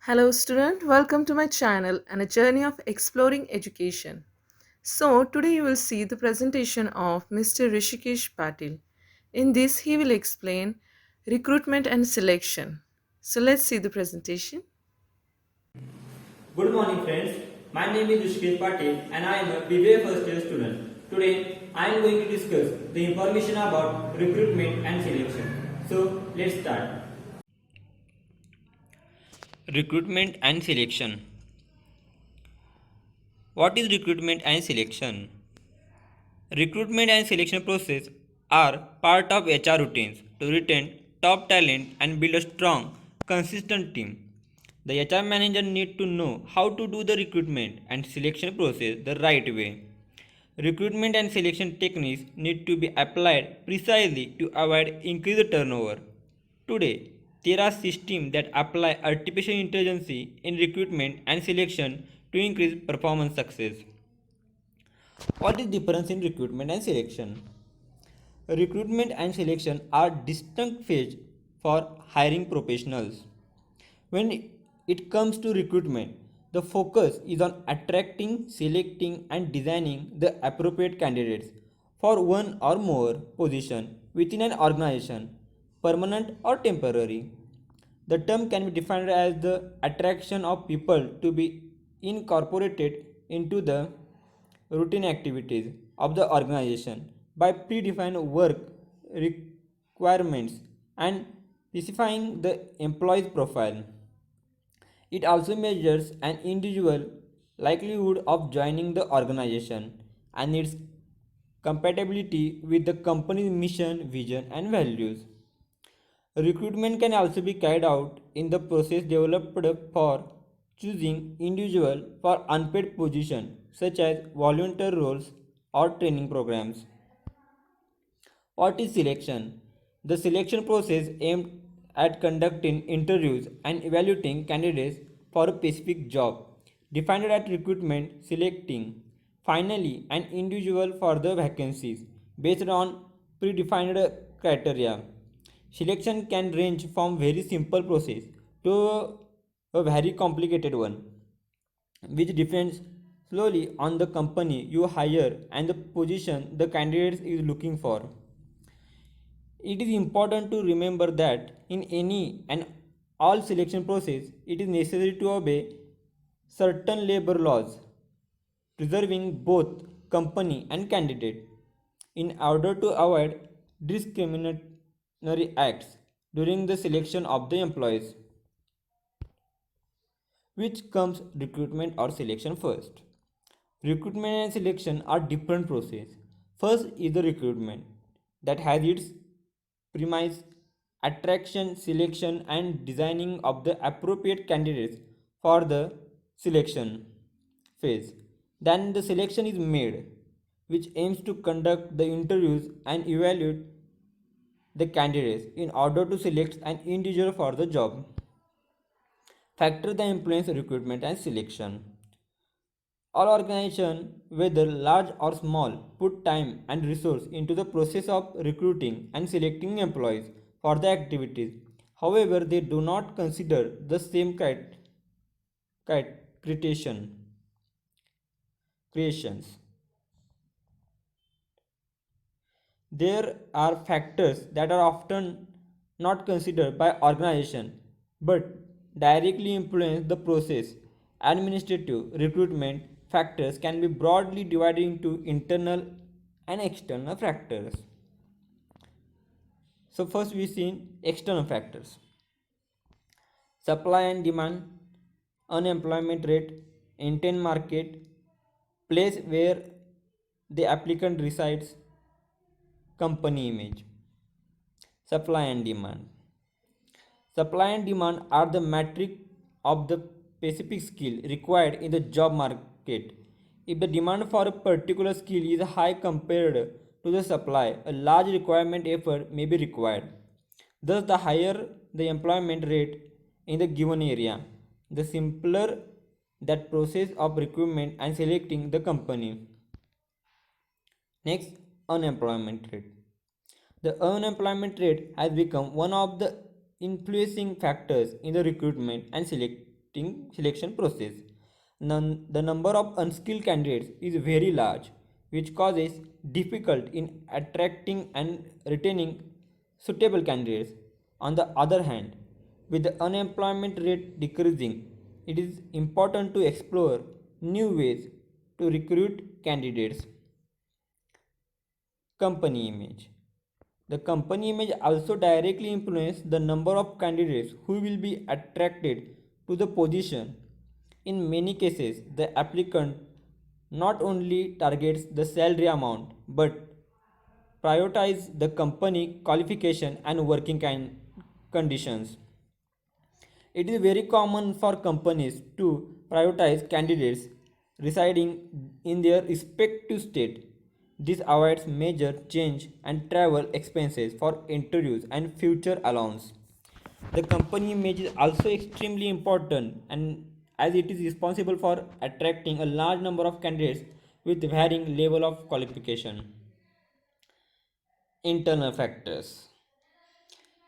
Hello, student. Welcome to my channel and a journey of exploring education. So, today you will see the presentation of Mr. Rishikesh Patil. In this, he will explain recruitment and selection. So, let's see the presentation. Good morning friends, my name is Rishikesh Patil and I am a BBA first year student. Today I am going to discuss the information about recruitment and selection. So let's start. Recruitment and selection. What is recruitment and selection? Recruitment and selection process are part of HR routines to retain top talent and build a strong, consistent team. The HR manager needs to know how to do the recruitment and selection process the right way. Recruitment and selection techniques need to be applied precisely to avoid increased turnover. Today, there are systems that apply artificial intelligence in recruitment and selection to increase performance success. What is difference in recruitment and selection? Recruitment and selection are distinct phases for hiring professionals. When it comes to recruitment, the focus is on attracting, selecting, and designing the appropriate candidates for one or more position within an organization, permanent or temporary. The term can be defined as the attraction of people to be incorporated into the routine activities of the organization by predefined work requirements and specifying the employee's profile. It also measures an individual likelihood of joining the organization and its compatibility with the company's mission, vision, and values. Recruitment can also be carried out in the process developed for choosing individual for unpaid position such as volunteer roles or training programs. What is selection? The selection process aimed at conducting interviews and evaluating candidates for a specific job, defined at recruitment, selecting finally an individual for the vacancies based on predefined criteria. Selection can range from very simple process to a very complicated one, which depends slowly on the company you hire and the position the candidate is looking for. It is important to remember that in any and all selection process, it is necessary to obey certain labor laws, preserving both company and candidate in order to avoid discriminatory acts during the selection of the employees. Which comes recruitment or selection first? Recruitment and selection are different processes. First is the recruitment that has its premise attraction, selection, and designing of the appropriate candidates for the selection phase. Then the selection is made, which aims to conduct the interviews and evaluate the candidates in order to select an individual for the job. Factor that influence recruitment and selection. All organizations, whether large or small, put time and resource into the process of recruiting and selecting employees for the activities. However, they do not consider the same criterion creations. There are factors that are often not considered by organization but directly influence the process. Administrative recruitment factors can be broadly divided into internal and external factors. So first we see external factors. Supply and demand, unemployment rate, intent market, place where the applicant resides, company image. Supply and demand. Supply and demand are the metric of the specific skill required in the job market. If the demand for a particular skill is high compared to the supply, a large requirement effort may be required. Thus, the higher the employment rate in the given area, the simpler that process of recruitment and selecting the company. Next, unemployment rate. The unemployment rate has become one of the influencing factors in the recruitment and selection selection process. The number of unskilled candidates is very large, which causes difficult in attracting and retaining suitable candidates. On the other hand, with the unemployment rate decreasing, it is important to explore new ways to recruit candidates. Company image. The company image also directly influences the number of candidates who will be attracted to the position. In many cases, the applicant not only targets the salary amount but prioritize the company qualification and working conditions. It is very common for companies to prioritize candidates residing in their respective state. This avoids major change and travel expenses for interviews and future allowance. The company image is also extremely important and as it is responsible for attracting a large number of candidates with varying level of qualification. Internal factors.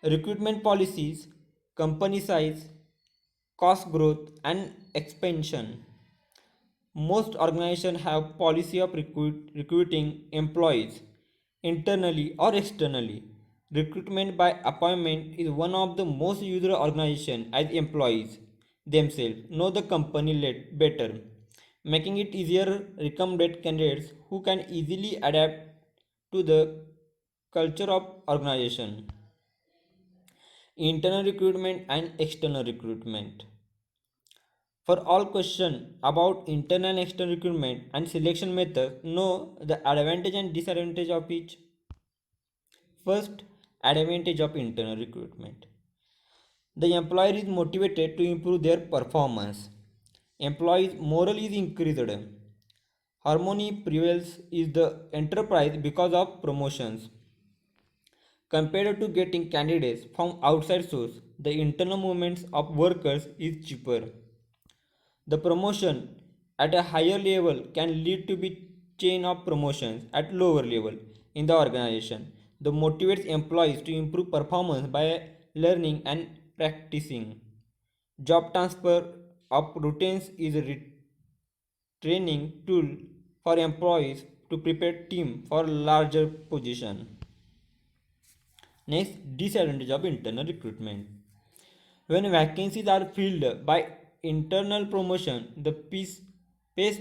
Recruitment policies, company size, cost growth and expansion. Most organizations have policy of recruiting employees internally or externally. Recruitment by appointment is one of the most used organizations as employees themselves know the company better, making it easier recommended candidates who can easily adapt to the culture of organization. Internal recruitment and external recruitment. For all questions about internal and external recruitment and selection methods, know the advantage and disadvantage of each. First, advantage of internal recruitment. The employer is motivated to improve their performance. Employees' morale is increased. Harmony prevails in the enterprise because of promotions. Compared to getting candidates from outside source, the internal movements of workers is cheaper. The promotion at a higher level can lead to be chain of promotions at lower level in the organization. The motivates employees to improve performance by learning and practicing. Job transfer of routines is a training tool for employees to prepare team for larger position. Next, disadvantage of internal recruitment. When vacancies are filled by internal promotion, the pace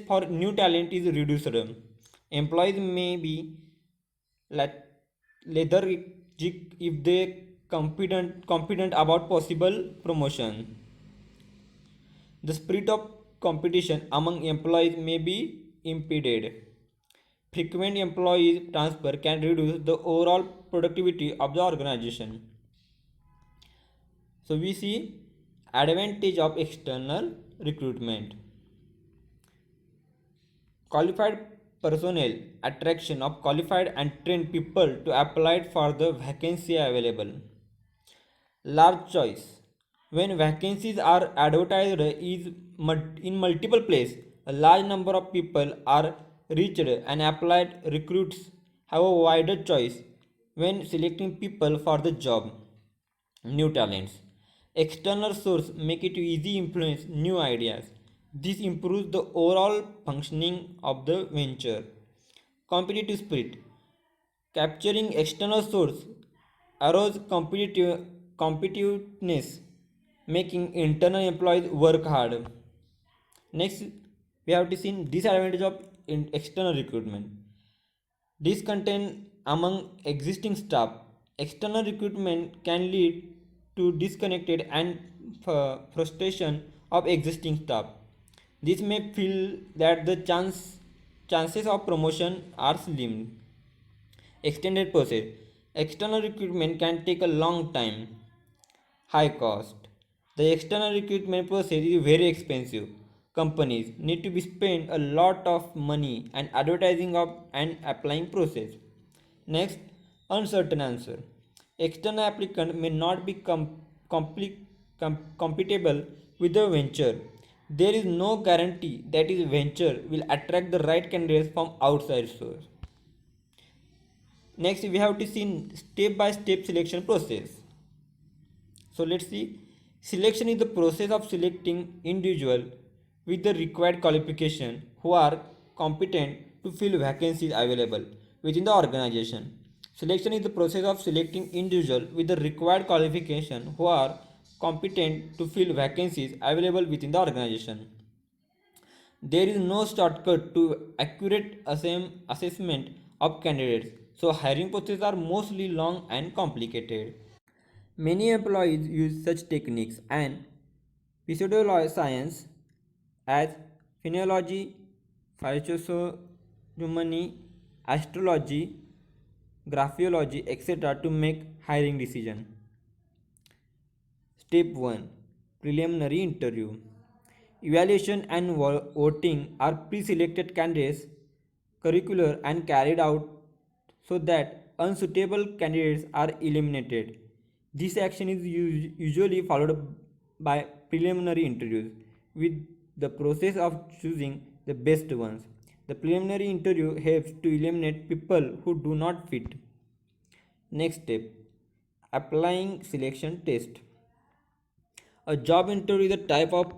for new talent is reduced. Employees may be lethargic if they confident about possible promotion. The spirit of competition among employees may be impeded. Frequent employee transfer can reduce the overall productivity of the organization. So we see advantage of external recruitment. Qualified personnel, attraction of qualified and trained people to apply for the vacancy available. Large choice. When vacancies are advertised in multiple places, a large number of people are reached and applied recruits have a wider choice when selecting people for the job. New talents. External source make it easy influence new ideas. This improves the overall functioning of the venture. Competitive spirit. Capturing external source arouse competitiveness, making internal employees work hard. Next, we have to see disadvantage of external recruitment. Discontent among existing staff. External recruitment can lead to disconnected and frustration of existing staff. This may feel that the chances of promotion are slim. Extended process. External recruitment can take a long time. High cost. The external recruitment process is very expensive. Companies need to be spend a lot of money and advertising of and applying process. Next, uncertain answer. External applicant may not be compatible with the venture. There is no guarantee that his venture will attract the right candidates from outside source. Next, we have to see step by step selection process. So let's see. Selection is the process of selecting individual with the required qualification who are competent to fill vacancies available within the organization. Selection is the process of selecting individual with the required qualification who are competent to fill vacancies available within the organization. There is no shortcut to accurate assessment of candidates, so hiring processes are mostly long and complicated. Many employees use such techniques and pseudoscience as phenology, physiognomy, astrology, graphology, etc. to make hiring decisions. Step 1. Preliminary interview. Evaluation and voting are pre-selected candidates curricular and carried out so that unsuitable candidates are eliminated. This action is usually followed by preliminary interviews with the process of choosing the best ones. The preliminary interview helps to eliminate people who do not fit. Next step, applying selection test. A job interview is a type of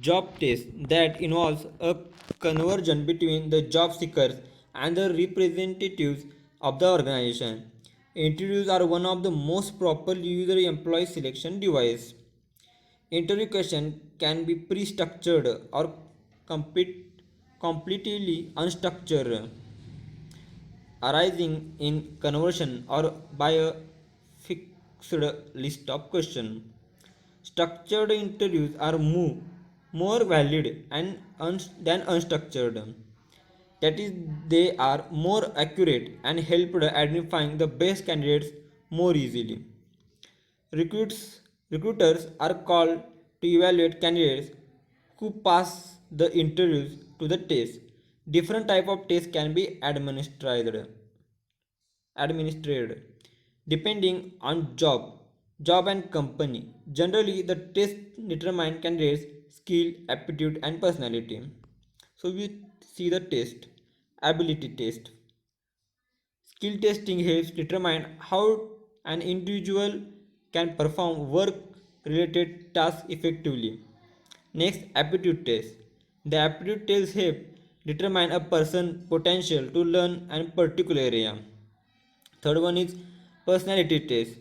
job test that involves a conversion between the job seekers and the representatives of the organization. Interviews are one of the most properly used employee selection devices. Interview questions can be pre-structured or completely unstructured, arising in conversion or by a fixed list of questions. Structured interviews are more valid than unstructured. That is, they are more accurate and help identifying the best candidates more easily. Recruiters are called to evaluate candidates who pass the interviews to the test. Different type of tests can be administered depending on job and company. Generally, the test determine candidates skill, aptitude and personality. So we see the test. Ability test. Skill testing helps determine how an individual can perform work related tasks effectively. Next, aptitude test. The aptitude test help determine a person's potential to learn a particular area. Third one is personality test.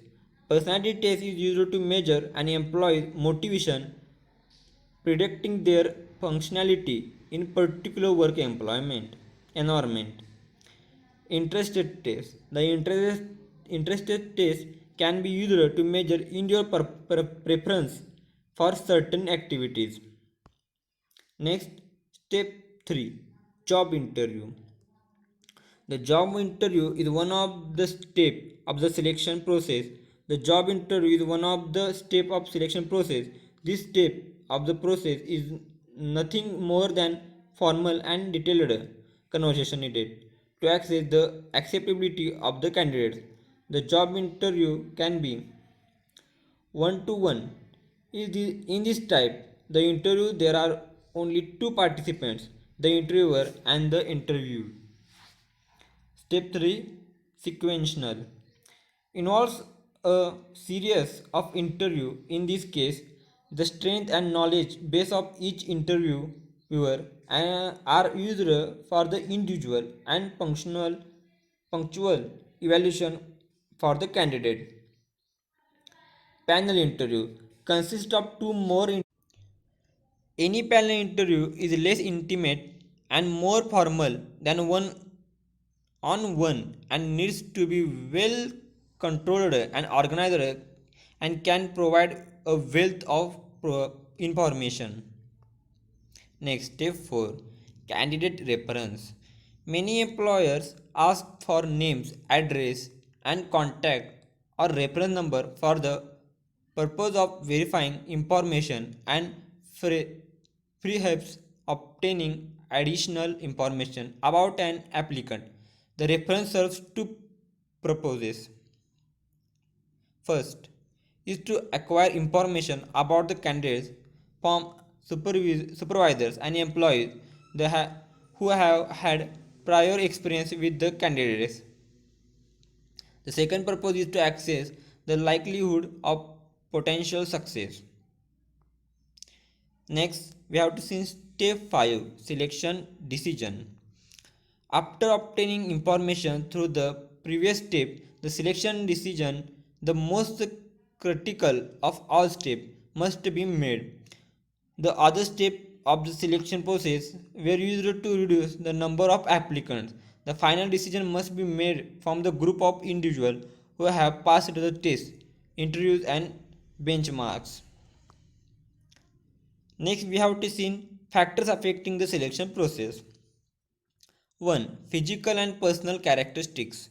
Personality test is used to measure an employee's motivation, predicting their functionality in particular work employment environment. Interested test. The interested test can be used to measure in your preference for certain activities. Next, step 3, job interview. The job interview is one of the step of the selection process. The job interview is one of the step of selection process. This step of the process is nothing more than formal and detailed conversation needed to assess the acceptability of the candidates. The job interview can be one to one. In this type, the interview there are only two participants, the interviewer and the interviewed. Step 3, sequential, involves a series of interview. In this case, the strength and knowledge base of each interviewer are used for the individual and punctual evaluation for the candidate. Panel interview consists of two more. Any panel interview is less intimate and more formal than one on one and needs to be well controlled and organized and can provide a wealth of information. Next, step 4, candidate reference. Many employers ask for names, address, and contact or reference number for the purpose of verifying information and perhaps obtaining additional information about an applicant. The reference serves two purposes. First is to acquire information about the candidates from supervisors and employees who have had prior experience with the candidates. The second purpose is to assess the likelihood of potential success. Next, we have to see step 5 selection decision. After obtaining information through the previous step, the selection decision, the most critical of all steps, must be made. The other step of the selection process were used to reduce the number of applicants. The final decision must be made from the group of individuals who have passed the test, interviews, and benchmarks. Next, we have to see factors affecting the selection process. 1. Physical and personal characteristics.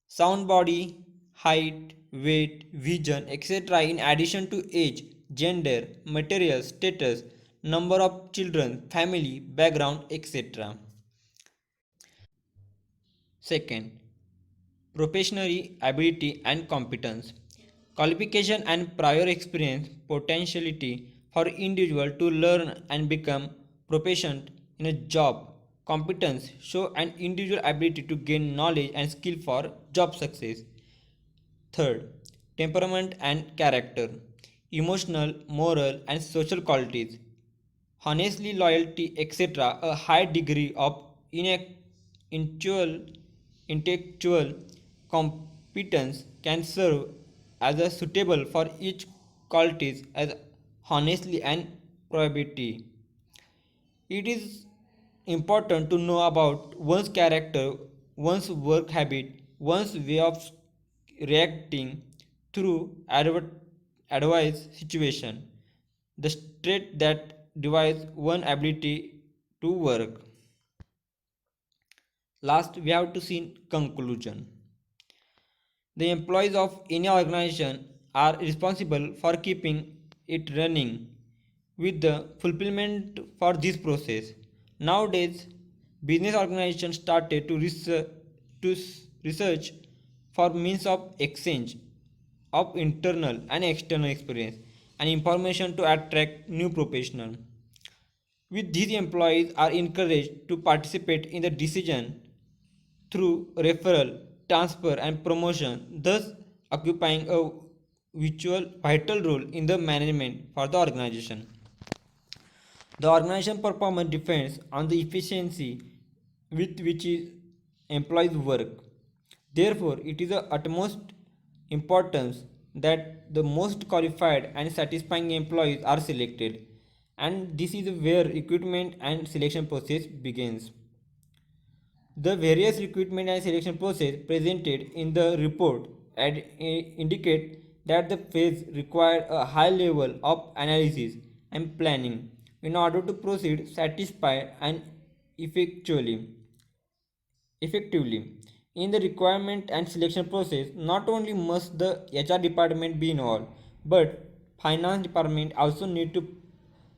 Sound body, height, weight, vision, etc. in addition to age, gender, material status, number of children, family, background, etc. Second, professional ability and competence. Qualification and prior experience, potentiality for individual to learn and become proficient in a job. Competence show an individual ability to gain knowledge and skill for job success. Third, temperament and character, emotional, moral, and social qualities, honestly, loyalty, etc. A high degree of intellectual, intellectual competence can serve as a suitable for each qualities as honestly and probability. It is important to know about one's character, one's work habit, one's way of reacting through adverse situation, the trait that divides one ability to work. Last, we have to see conclusion. The employees of any organization are responsible for keeping it running with the fulfillment for this process. Nowadays, business organizations started to research for means of exchange of internal and external experience and information to attract new professionals. With these employees are encouraged to participate in the decision through referral, transfer, and promotion, thus occupying a vital role in the management for the organization. The organization performance depends on the efficiency with which employees work. Therefore, it is of utmost importance that the most qualified and satisfying employees are selected, and this is where recruitment and selection process begins. The various recruitment and selection process presented in the report indicate that the phase require a high level of analysis and planning in order to proceed satisfy and effectually effectively. In the requirement and selection process, not only must the HR department be involved, but finance department also need to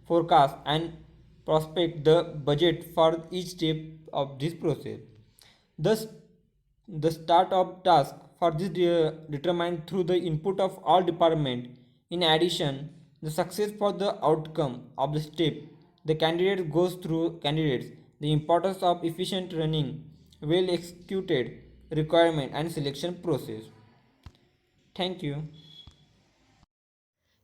forecast and prospect the budget for each step of this process. Thus, the start of task for this determined through the input of all department. In addition, the success for the outcome of the step the candidate goes through candidates, the importance of efficient running, well executed requirement and selection process. Thank you.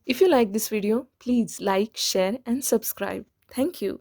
If you like this video, please like, share, and subscribe. Thank you.